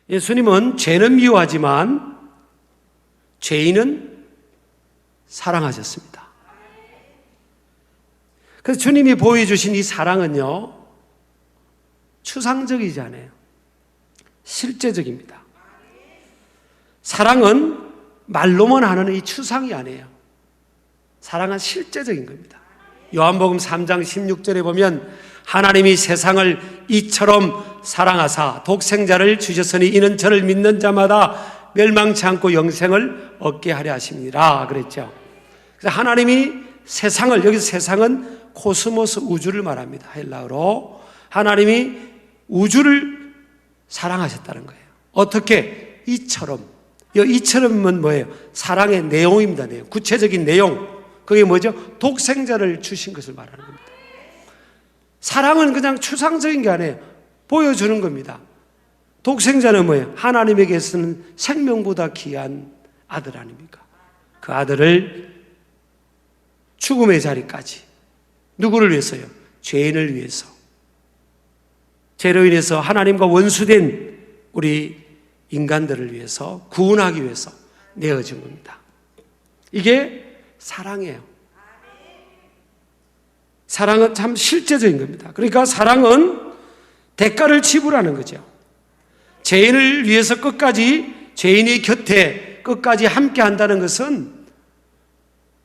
예수님은 죄는 미워하지만 죄인은 사랑하셨습니다. 그래서 주님이 보여주신 이 사랑은요, 추상적이지 않아요. 실제적입니다. 사랑은 말로만 하는 이 추상이 아니에요. 사랑은 실제적인 겁니다. 요한복음 3장 16절에 보면 하나님이 세상을 이처럼 사랑하사 독생자를 주셨으니 이는 저를 믿는 자마다 멸망치 않고 영생을 얻게 하려 하심이라 그랬죠. 그래서 하나님이 세상을, 여기서 세상은 코스모스, 우주를 말합니다. 헬라어로. 하나님이 우주를 사랑하셨다는 거예요. 어떻게? 이처럼. 이처럼은 뭐예요? 사랑의 내용입니다. 내용. 구체적인 내용. 그게 뭐죠? 독생자를 주신 것을 말하는 겁니다. 사랑은 그냥 추상적인 게 아니에요. 보여주는 겁니다. 독생자는 뭐예요? 하나님에게서는 생명보다 귀한 아들 아닙니까? 그 아들을 죽음의 자리까지. 누구를 위해서요? 죄인을 위해서. 죄로 인해서 하나님과 원수된 우리 인간들을 위해서, 구원하기 위해서 내어준 겁니다. 이게 사랑이에요. 사랑은 참 실제적인 겁니다. 그러니까 사랑은 대가를 지불하는 거죠. 죄인을 위해서 끝까지, 죄인의 곁에 끝까지 함께 한다는 것은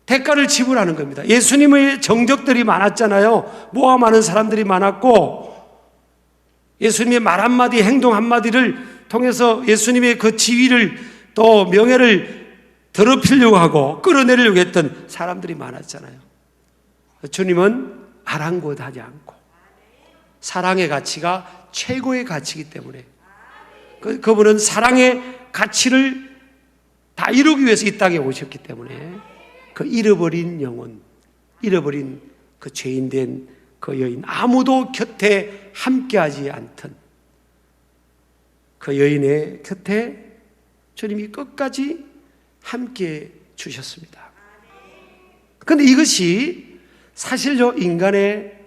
대가를 지불하는 겁니다. 예수님의 정적들이 많았잖아요. 모함하는 사람들이 많았고, 예수님의 말 한마디, 행동 한마디를 통해서 예수님의 그 지위를 또 명예를 더럽히려고 하고 끌어내려고 했던 사람들이 많았잖아요. 주님은 아랑곳하지 않고 사랑의 가치가 최고의 가치이기 때문에 그분은 사랑의 가치를 다 이루기 위해서 이 땅에 오셨기 때문에 그 잃어버린 영혼, 잃어버린 그 죄인된 그 여인, 아무도 곁에 함께하지 않던 그 여인의 곁에 주님이 끝까지 함께 주셨습니다. 그런데 이것이 사실요, 인간의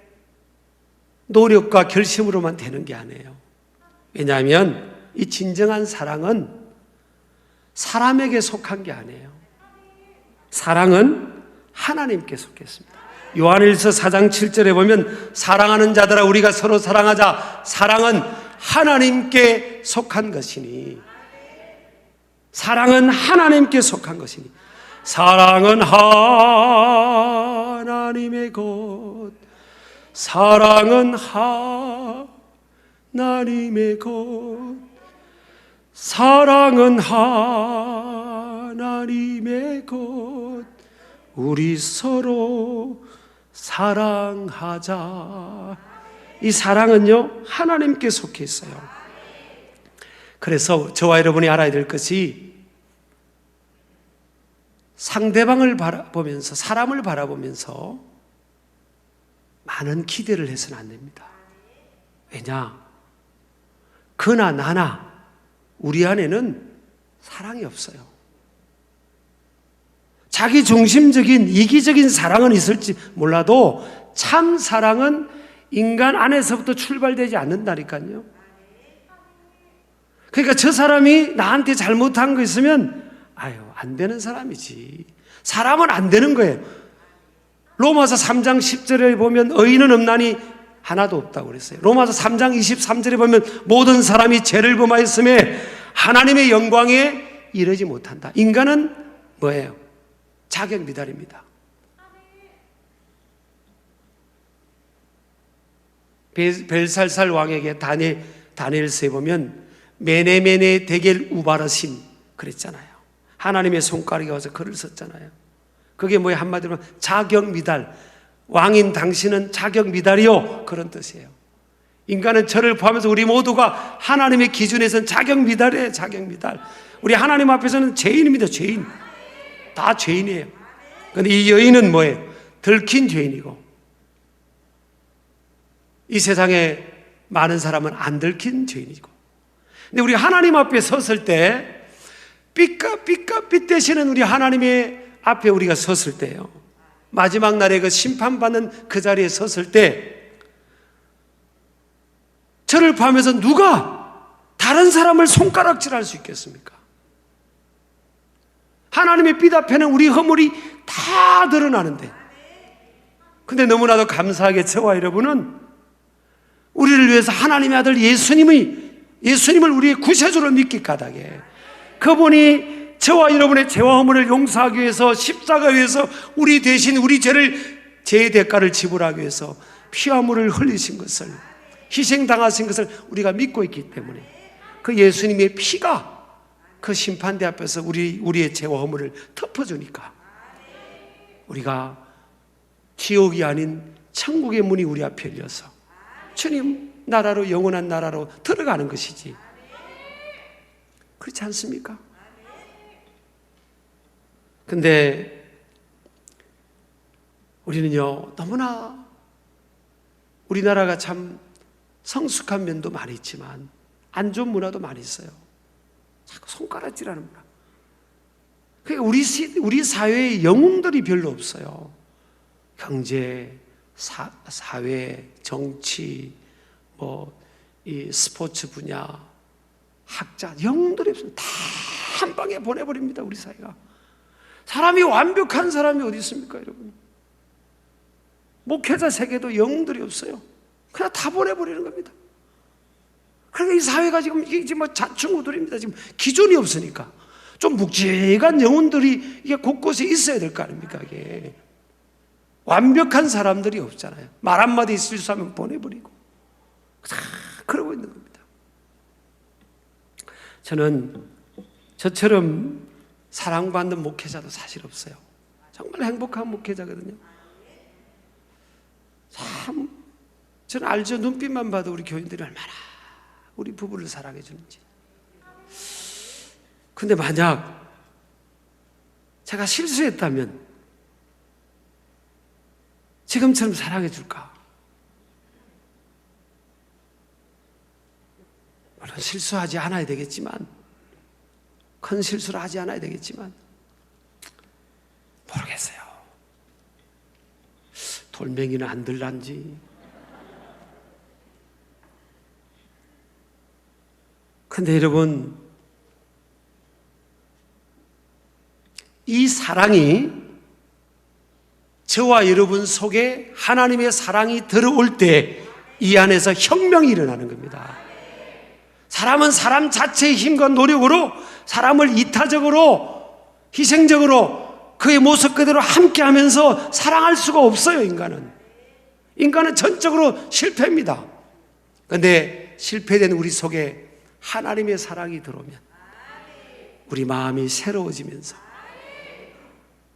노력과 결심으로만 되는 게 아니에요. 왜냐하면 이 진정한 사랑은 사람에게 속한 게 아니에요. 사랑은 하나님께 속했습니다. 요한일서 4장 7절에 보면 사랑하는 자들아 우리가 서로 사랑하자. 사랑은 하나님께 속한 것이니, 사랑은 하나님께 속한 것이니, 사랑은 하나님의 것, 사랑은 하나님의 것, 사랑은 하나님의 것, 우리 서로 사랑하자. 이 사랑은요, 하나님께 속해 있어요. 그래서 저와 여러분이 알아야 될 것이 상대방을 바라보면서, 사람을 바라보면서 많은 기대를 해서는 안 됩니다. 왜냐? 그나 나나 우리 안에는 사랑이 없어요. 자기 중심적인 이기적인 사랑은 있을지 몰라도 참 사랑은 인간 안에서부터 출발되지 않는다니까요. 그러니까 저 사람이 나한테 잘못한 거 있으면 안 되는 사람이지. 사람은 안 되는 거예요. 로마서 3장 10절에 보면 의인은 없나니 하나도 없다고 그랬어요. 로마서 3장 23절에 보면 모든 사람이 죄를 범하였음에 하나님의 영광에 이르지 못한다. 인간은 뭐예요? 자격 미달입니다. 벨살살 왕에게 다니엘서에 보면 메네메네 데겔 우바르신 그랬잖아요. 하나님의 손가락이 와서 글을 썼잖아요. 그게 뭐예요? 한마디로 자격 미달. 왕인 당신은 자격 미달이요, 그런 뜻이에요. 인간은 저를 포함해서 우리 모두가 하나님의 기준에서는 자격 미달이에요. 자격 미달. 우리 하나님 앞에서는 죄인입니다. 죄인. 다 죄인이에요. 그런데 이 여인은 뭐예요? 들킨 죄인이고, 이 세상에 많은 사람은 안 들킨 죄인이고. 근데 우리 하나님 앞에 섰을 때 삐까삐까삐대시는 우리 하나님의 앞에 우리가 섰을 때요, 마지막 날에 그 심판받는 그 자리에 섰을 때 저를 포함해서 누가 다른 사람을 손가락질할 수 있겠습니까? 하나님의 빛 앞에는 우리 허물이 다 드러나는데, 근데 너무나도 감사하게 저와 여러분은 우리를 위해서 하나님의 아들 예수님을 우리의 구세주로 믿기 까닭에 그분이 저와 여러분의 죄와 허물을 용서하기 위해서 십자가 위에서 우리 대신 우리 죄의 대가를 지불하기 위해서 피와 물을 흘리신 것을, 희생당하신 것을 우리가 믿고 있기 때문에 그 예수님의 피가 그 심판대 앞에서 우리의 죄와 허물을 덮어주니까 우리가 지옥이 아닌 천국의 문이 우리 앞에 열려서 주님 나라로, 영원한 나라로 들어가는 것이지, 그렇지 않습니까? 근데 우리는요, 너무나 우리나라가 참 성숙한 면도 많이 있지만 안 좋은 문화도 많이 있어요. 자꾸 손가락질하는 문화. 그러니까 우리 사회에 영웅들이 별로 없어요. 경제, 사회, 정치, 이 스포츠 분야, 학자, 영웅들이 없어요. 다 한 방에 보내버립니다, 우리 사회가. 사람이 완벽한 사람이 어디 있습니까, 여러분? 목회자 세계도 영웅들이 없어요. 그냥 다 보내버리는 겁니다. 그러니까 이 사회가 지금 이게 자충우돌입니다. 지금 기준이 없으니까 좀 묵직한 영혼들이 이게 곳곳에 있어야 될 거 아닙니까? 이게 완벽한 사람들이 없잖아요. 말 한마디 실수하면 보내버리고 다 그러고 있는 겁니다. 저는 저처럼 사랑받는 목회자도 사실 없어요. 정말 행복한 목회자거든요. 참 저는 알죠. 눈빛만 봐도 우리 교인들이 얼마나 우리 부부를 사랑해 주는지. 근데 만약 제가 실수했다면 지금처럼 사랑해 줄까? 물론 실수하지 않아야 되겠지만, 큰 실수를 하지 않아야 되겠지만 모르겠어요. 돌멩이는 안 들란지. 근데 여러분, 이 사랑이 저와 여러분 속에 하나님의 사랑이 들어올 때 이 안에서 혁명이 일어나는 겁니다. 사람은 사람 자체의 힘과 노력으로 사람을 이타적으로, 희생적으로 그의 모습 그대로 함께하면서 사랑할 수가 없어요. 인간은 전적으로 실패입니다. 그런데 실패된 우리 속에 하나님의 사랑이 들어오면 우리 마음이 새로워지면서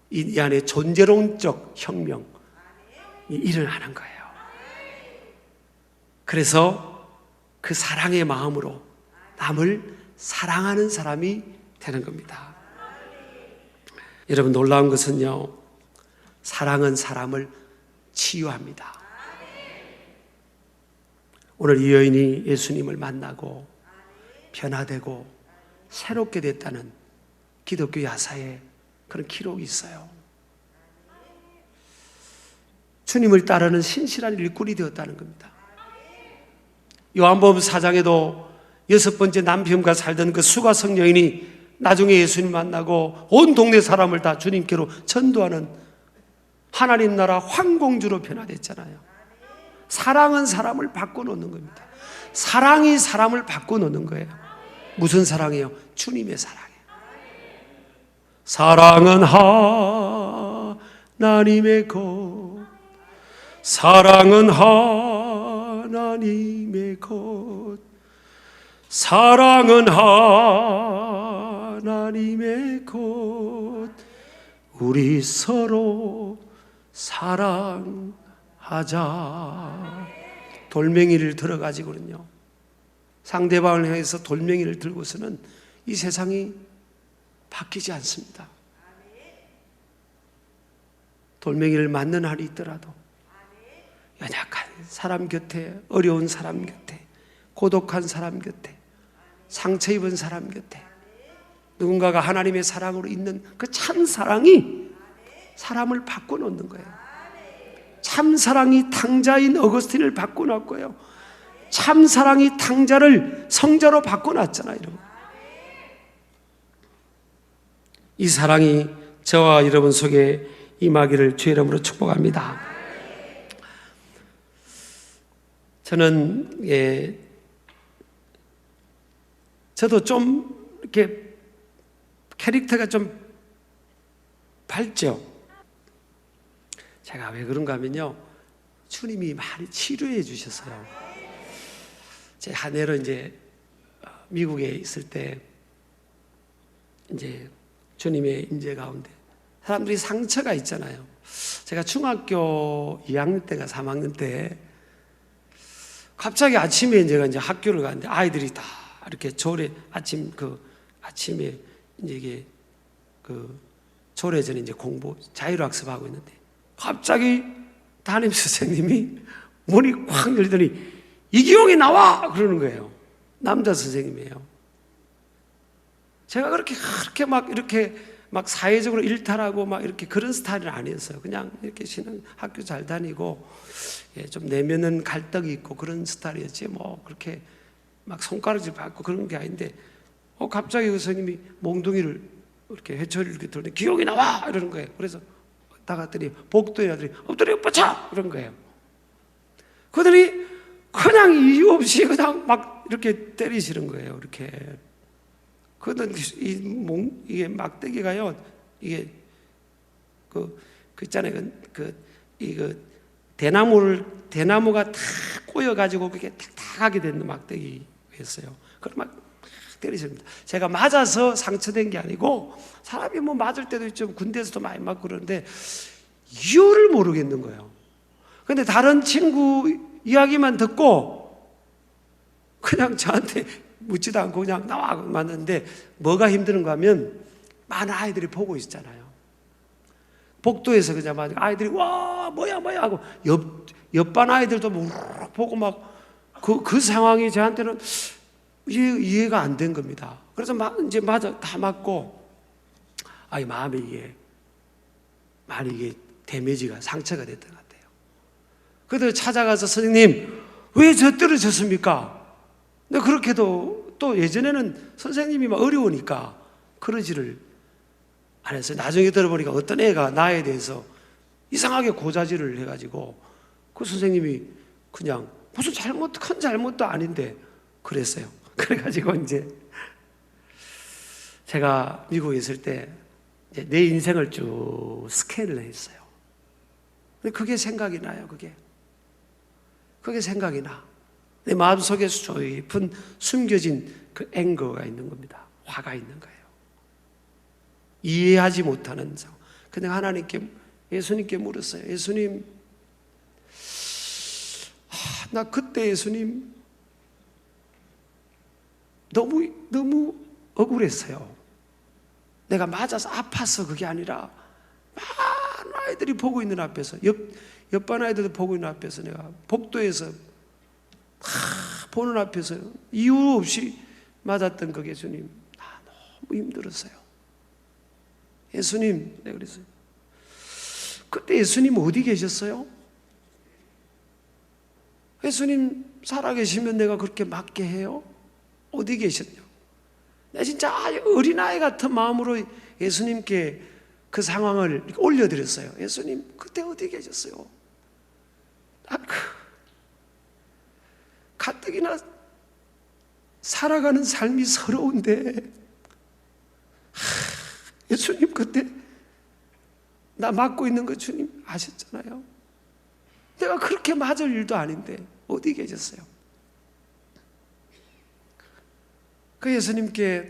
이 안에 존재론적 혁명이 일어나는 거예요. 그래서 그 사랑의 마음으로 남을 사랑하는 사람이 되는 겁니다. 여러분, 놀라운 것은요, 사랑은 사람을 치유합니다. 오늘 이 여인이 예수님을 만나고 변화되고 새롭게 됐다는 기독교 야사에 그런 기록이 있어요. 주님을 따르는 신실한 일꾼이 되었다는 겁니다. 요한복음 4장에도 6번째 남편과 살던 그 수가성 여인이 나중에 예수님 만나고 온 동네 사람을 다 주님께로 전도하는 하나님 나라 황공주로 변화됐잖아요. 사랑은 사람을 바꿔놓는 겁니다. 사랑이 사람을 바꿔놓는 거예요. 무슨 사랑이에요? 주님의 사랑이에요. 사랑은 하나님의 것, 사랑은 하나님의 것, 사랑은 하나님의 것, 우리 서로 사랑하자. 돌멩이를 들어가지고는요, 상대방을 향해서 돌멩이를 들고서는 이 세상이 바뀌지 않습니다. 돌멩이를 맞는 한이 있더라도 연약한 사람 곁에, 어려운 사람 곁에, 고독한 사람 곁에, 상처 입은 사람 곁에 누군가가 하나님의 사랑으로 있는 그 참 사랑이 사람을 바꿔놓는 거예요. 참 사랑이 탕자인 어거스틴을 바꿔놨고요, 참사랑이 탕자를 성자로 바꿔놨잖아요, 여러분. 이 사랑이 저와 여러분 속에 임하기를 주의 이름으로 축복합니다. 저는 저도 좀 이렇게 캐릭터가 좀 밝죠. 제가 왜 그런가 하면요, 주님이 많이 치료해 주셨어요. 제 한 해로 이제 미국에 있을 때 이제 주님의 임재 가운데 사람들이 상처가 있잖아요. 제가 중학교 2학년 때가 3학년 때 갑자기 아침에 이제 학교를 가는데 아이들이 다 이렇게 아침에 이제 이게 조례 전에 이제 공부 자율학습하고 있는데 갑자기 담임 선생님이 문이 콱 열리더니 이기용이 나와! 그러는 거예요. 남자 선생님이에요. 제가 그렇게 막 사회적으로 일탈하고 막 이렇게 그런 스타일은 아니었어요. 그냥 이렇게 학교 잘 다니고, 좀 내면은 갈등이 있고 그런 스타일이었지, 뭐, 그렇게 막 손가락질 받고 그런 게 아닌데, 갑자기 그 선생님이 몽둥이를 이렇게 회초리를 이렇게 들더니 기용이 나와! 이러는 거예요. 그래서 나갔더니 복도에 아들이 엎드려 뻗쳐! 이런 거예요. 그들이 그냥 이유 없이 그냥 막 이렇게 때리시는 거예요. 이렇게. 그는 이게 막대기가요. 이게 그 있잖아요. 대나무가 다 꼬여가지고 그게 탁탁하게 된 막대기였어요. 그걸 막 때리십니다. 제가 맞아서 상처된 게 아니고 사람이 뭐 맞을 때도 있죠. 군대에서도 많이 맞고 그러는데 이유를 모르겠는 거예요. 근데 다른 친구 이야기만 듣고 그냥 저한테 묻지도 않고 그냥 나와 맞는데 뭐가 힘드는가 하면 많은 아이들이 보고 있잖아요. 복도에서 그냥 막 아이들이 와 뭐야 하고 옆반 아이들도 막 보고 막 그 상황이 저한테는 이해가 안 된 겁니다. 그래서 이제 다 맞고 마음에 많이 이게 데미지가 상처가 됐던 것 같아요. 그래서 찾아가서 선생님 왜 저 떨어졌습니까? 근데 그렇게도 또 예전에는 선생님이 막 어려우니까 그러지를 안 했어요. 나중에 들어보니까 어떤 애가 나에 대해서 이상하게 고자질을 해가지고 그 선생님이 그냥 무슨 큰 잘못도 아닌데 그랬어요. 그래가지고 이제 제가 미국에 있을 때 내 인생을 쭉 스캔을 했어요. 근데 그게 생각이 나요. 그게 생각이 나. 내 마음속에 깊은 숨겨진 그 앵거가 있는 겁니다. 화가 있는 거예요. 이해하지 못하는 상황. 근데 예수님께 물었어요. 예수님, 나 그때 예수님 너무 억울했어요. 내가 맞아서 아파서 그게 아니라 많은 아이들이 보고 있는 앞에서 옆반 아이들도 보고 있는 앞에서 내가 복도에서 보는 앞에서 이유 없이 맞았던 그 예수님 너무 힘들었어요. 예수님, 내가 그랬어요. 그때 예수님 어디 계셨어요? 예수님 살아계시면 내가 그렇게 맞게 해요? 어디 계셨냐? 내가 진짜 어린아이 같은 마음으로 예수님께 그 상황을 올려드렸어요. 예수님 그때 어디 계셨어요? 가뜩이나 살아가는 삶이 서러운데 예수님 그때 나 맞고 있는 거 주님 아셨잖아요. 내가 그렇게 맞을 일도 아닌데 어디 계셨어요? 그 예수님께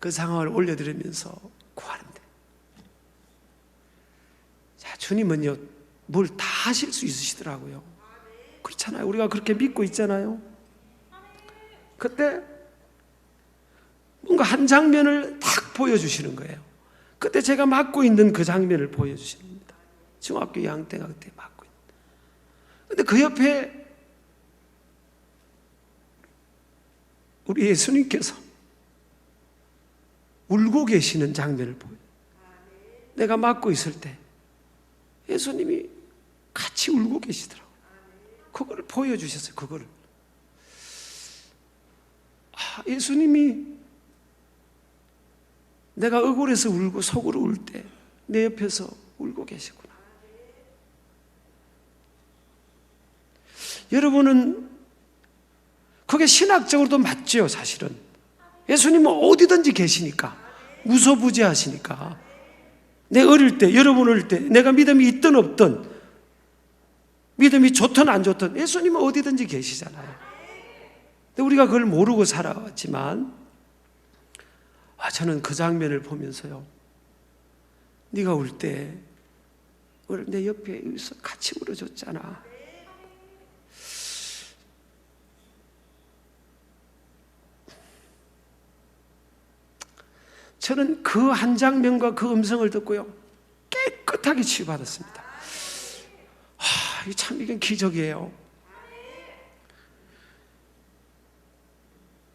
그 상황을 올려드리면서 구하는데, 자, 주님은요 뭘 다 하실 수 있으시더라고요. 그렇잖아요. 우리가 그렇게 믿고 있잖아요. 그때 뭔가 한 장면을 딱 보여주시는 거예요. 그때 제가 맡고 있는 그 장면을 보여주시는 겁니다. 중학교 2학년 때가 그때 맡고 있는. 근데 그 옆에 우리 예수님께서 울고 계시는 장면을 보여요. 내가 맡고 있을 때 예수님이 같이 울고 계시더라고요. 그걸 보여주셨어요. 그걸. 예수님이 내가 억울해서 울고 속으로 울 때 내 옆에서 울고 계시구나. 여러분은 그게 신학적으로도 맞죠, 사실은. 예수님은 어디든지 계시니까, 무소부재하시니까. 내 어릴 때, 여러분 어릴 때 내가 믿음이 있든 없든, 믿음이 좋든 안 좋든 예수님은 어디든지 계시잖아요. 근데 우리가 그걸 모르고 살아왔지만, 저는 그 장면을 보면서요, 네가 울 때 내 옆에 있어 같이 울어줬잖아. 저는 그 한 장면과 그 음성을 듣고요, 깨끗하게 치유받았습니다. 참 이건 기적이에요.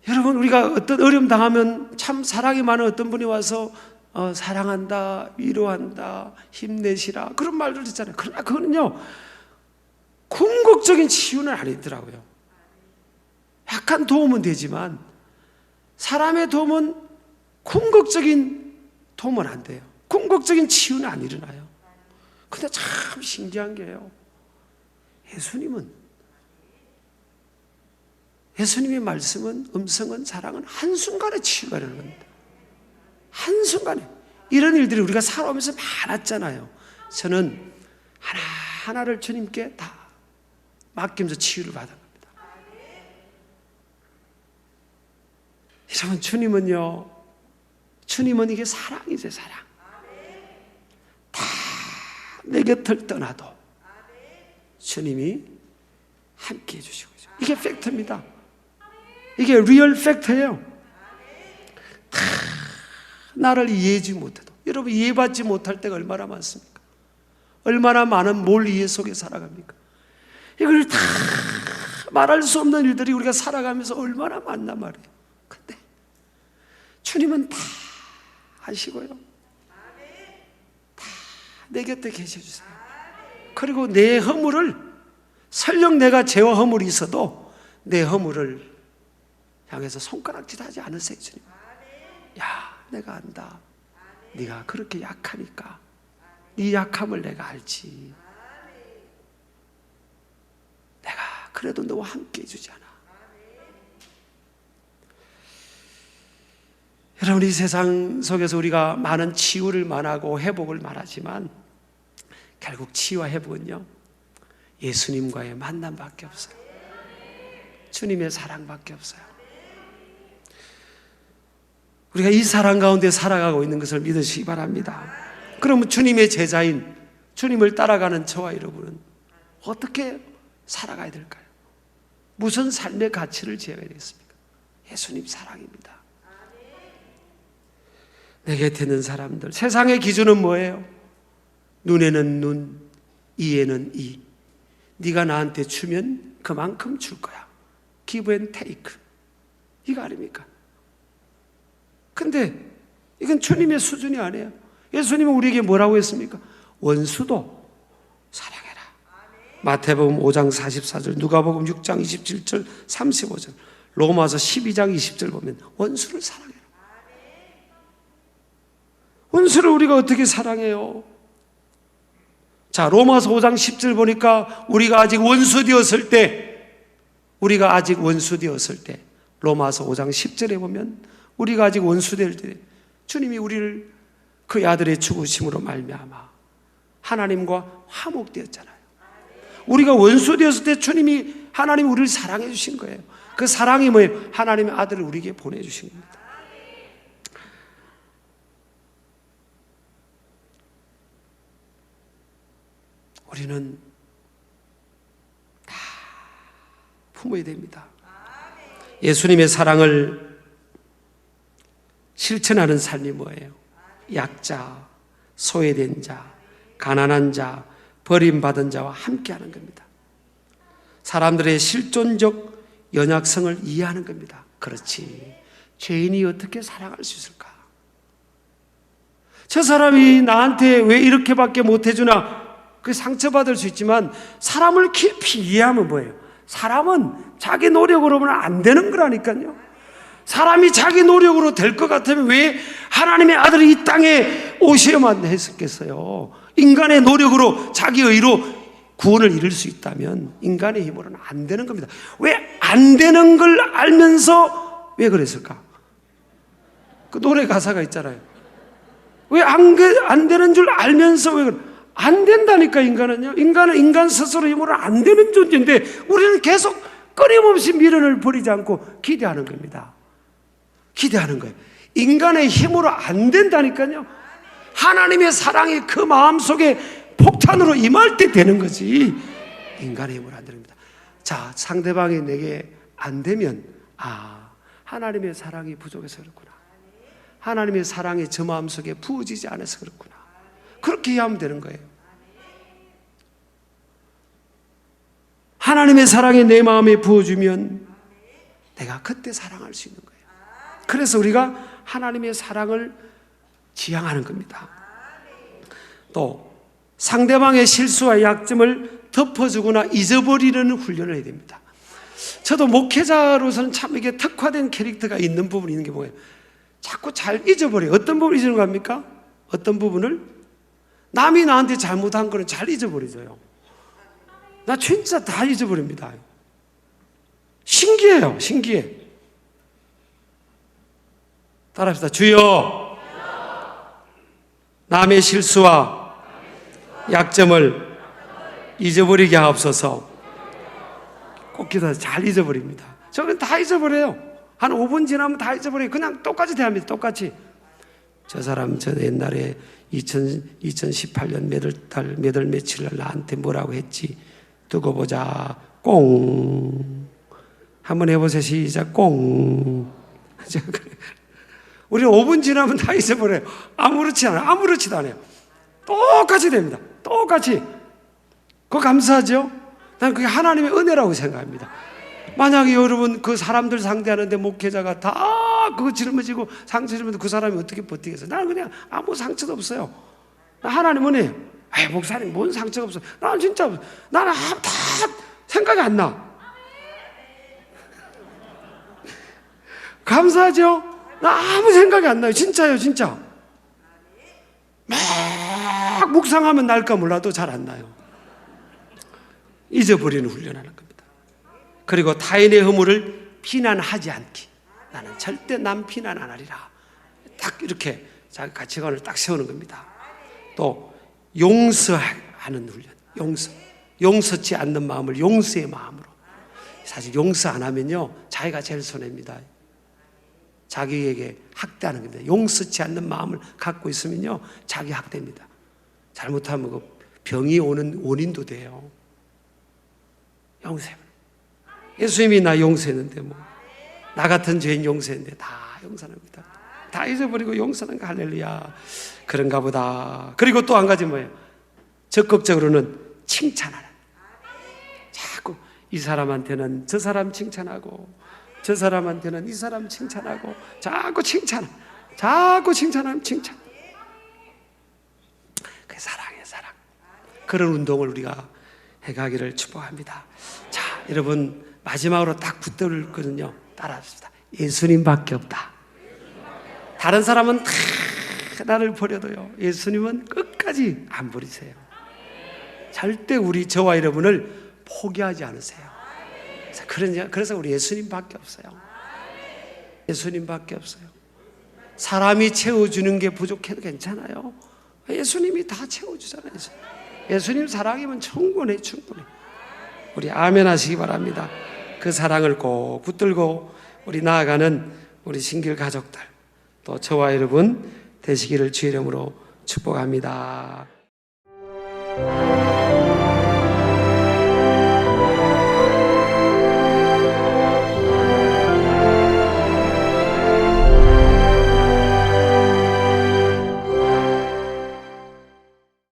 여러분, 우리가 어떤 어려움 당하면 참 사랑이 많은 어떤 분이 와서 사랑한다, 위로한다, 힘내시라 그런 말들 있잖아요. 그러나 그거는요, 궁극적인 치유는 아니더라고요. 약간 도움은 되지만 사람의 도움은 궁극적인 도움은 안 돼요. 궁극적인 치유는 안 일어나요. 근데 참 신기한 게요, 예수님의 말씀은, 음성은, 사랑은 한순간에 치유가 되는 겁니다. 한순간에. 이런 일들이 우리가 살아오면서 많았잖아요. 저는 하나하나를 주님께 다 맡기면서 치유를 받은 겁니다. 여러분, 주님은 이게 사랑이죠, 사랑. 다 내 곁을 떠나도 주님이 함께 해주시고, 이게 팩트입니다. 이게 리얼 팩트예요. 다 나를 이해하지 못해도, 여러분 이해받지 못할 때가 얼마나 많습니까? 얼마나 많은 몰 이해 속에 살아갑니까? 이걸 다 말할 수 없는 일들이 우리가 살아가면서 얼마나 많단 말이에요. 근데 주님은 다 아시고요, 다 내 곁에 계셔주세요. 그리고 내 허물을, 설령 내가 죄와 허물이 있어도 내 허물을 향해서 손가락질 하지 않으세요. 주님, 야, 내가 안다. 네가 그렇게 약하니까 네 약함을 내가 알지. 내가 그래도 너와 함께 해주지 않아. 여러분, 이 세상 속에서 우리가 많은 치유를 말하고 회복을 말하지만 결국 치유와 회복은요, 예수님과의 만남밖에 없어요. 주님의 사랑밖에 없어요. 우리가 이 사랑 가운데 살아가고 있는 것을 믿으시기 바랍니다. 그러면 주님의 제자인, 주님을 따라가는 저와 여러분은 어떻게 살아가야 될까요? 무슨 삶의 가치를 지어야 되겠습니까? 예수님 사랑입니다. 내 곁에 있는 사람들, 세상의 기준은 뭐예요? 눈에는 눈, 이에는 이. 네가 나한테 주면 그만큼 줄 거야. Give and take. 이거 아닙니까? 근데 이건 주님의 수준이 아니에요. 예수님은 우리에게 뭐라고 했습니까? 원수도 사랑해라. 마태복음 5장 44절, 누가복음 6장 27절, 35절, 로마서 12장 20절 보면 원수를 사랑해라. 원수를 우리가 어떻게 사랑해요? 자, 로마서 5장 10절 보니까 우리가 아직 원수 되었을 때, 로마서 5장 10절에 보면 우리가 아직 원수 될 때 주님이 우리를 그의 아들의 죽으심으로 말미암아 하나님과 화목되었잖아요. 우리가 원수 되었을 때 하나님이 우리를 사랑해 주신 거예요. 그 사랑이 뭐예요? 하나님의 아들을 우리에게 보내주신 겁니다. 우리는 다 품어야 됩니다. 예수님의 사랑을 실천하는 삶이 뭐예요? 약자, 소외된 자, 가난한 자, 버림받은 자와 함께하는 겁니다. 사람들의 실존적 연약성을 이해하는 겁니다. 그렇지, 죄인이 어떻게 사랑할 수 있을까? 저 사람이 나한테 왜 이렇게밖에 못해주나, 그 상처받을 수 있지만 사람을 깊이 이해하면 뭐예요? 사람은 자기 노력으로는 안 되는 거라니까요. 사람이 자기 노력으로 될 것 같으면 왜 하나님의 아들이 이 땅에 오셔야만 했었겠어요? 인간의 노력으로 자기 의로 구원을 이룰 수 있다면 인간의 힘으로는 안 되는 겁니다. 왜 안 되는 걸 알면서 왜 그랬을까? 그 노래 가사가 있잖아요. 왜 안 되는 줄 알면서 왜 안 된다니까. 인간은요, 인간은 인간 스스로 힘으로 안 되는 존재인데 우리는 계속 끊임없이 미련을 버리지 않고 기대하는 겁니다. 기대하는 거예요. 인간의 힘으로 안 된다니까요. 하나님의 사랑이 그 마음속에 폭탄으로 임할 때 되는 거지, 인간의 힘으로 안 됩니다. 자, 상대방이 내게 안 되면 하나님의 사랑이 부족해서 그렇구나, 하나님의 사랑이 저 마음속에 부어지지 않아서 그렇구나, 그렇게 이해하면 되는 거예요. 하나님의 사랑이 내 마음에 부어주면 내가 그때 사랑할 수 있는 거예요. 그래서 우리가 하나님의 사랑을 지향하는 겁니다. 또 상대방의 실수와 약점을 덮어주거나 잊어버리는 훈련을 해야 됩니다. 저도 목회자로서는 참 이게 특화된 캐릭터가 있는 부분이 있는 게 뭐예요? 자꾸 잘 잊어버려요. 어떤 부분을 잊는 겁니까? 어떤 부분을? 남이 나한테 잘못한 거는 잘 잊어버리죠. 나 진짜 다 잊어버립니다. 신기해요. 신기해. 따라합시다. 주여, 남의 실수와 약점을 잊어버리게 하옵소서. 꼭 기도해서 잘 잊어버립니다. 저는 다 잊어버려요. 한 5분 지나면 다 잊어버려요. 그냥 똑같이 대합니다. 똑같이. 저 사람 저 옛날에 2018년 몇 월 며칠 날 나한테 뭐라고 했지? 두고 보자. 꽁. 한번 해보세요. 시작. 꽁. 우리는 5분 지나면 다 잊어버려요. 아무렇지 않아요. 아무렇지도 않아요. 똑같이 됩니다. 똑같이. 그거 감사하죠? 난 그게 하나님의 은혜라고 생각합니다. 만약에 여러분 그 사람들 상대하는데 목회자가 다 그거 짊어지고 상처 짊어지면 그 사람이 어떻게 버티겠어요? 나는 그냥 아무 상처도 없어요. 나 하나님 은혜예요. 목사님 뭔 상처가 없어. 나는 진짜 없어. 나는 다 생각이 안 나. 감사하죠? 나 아무 생각이 안 나요. 진짜요, 진짜. 막 묵상하면 날까 몰라도 잘 안 나요. 잊어버리는 훈련하는 겁니다. 그리고 타인의 허물을 비난하지 않기. 나는 절대 남 비난 안 하리라. 딱 이렇게 자기 가치관을 딱 세우는 겁니다. 또 용서하는 훈련. 용서치 않는 마음을 용서의 마음으로. 사실 용서 안 하면요, 자기가 제일 손해입니다. 자기에게 학대하는 겁니다. 용서치 않는 마음을 갖고 있으면요, 자기 학대입니다. 잘못하면 그 병이 오는 원인도 돼요. 용서해. 예수님이 나 용서했는데 나 같은 죄인 용서했는데 다 용서합니다. 다 잊어버리고 용서하는 거. 할렐루야. 그런가 보다. 그리고 또 한 가지 뭐예요? 적극적으로는 칭찬하는. 자꾸 이 사람한테는 저 사람 칭찬하고, 저 사람한테는 이 사람 칭찬하고, 자꾸 칭찬하면 칭찬. 그게 사랑이에요, 사랑. 그런 운동을 우리가 해가기를 축복합니다. 자, 여러분 마지막으로 딱 붙들 거는요, 따라합시다. 예수님밖에 없다. 다른 사람은 다 나를 버려도요, 예수님은 끝까지 안 버리세요. 절대 저와 여러분을 포기하지 않으세요. 그래서 우리 예수님밖에 없어요. 예수님밖에 없어요. 사람이 채워주는 게 부족해도 괜찮아요. 예수님이 다 채워주잖아요. 예수님 사랑이면 충분해. 우리 아멘 하시기 바랍니다. 그 사랑을 꼭 붙들고 우리 나아가는 우리 신길 가족들, 또 저와 여러분 되시기를 주의 이름으로 축복합니다.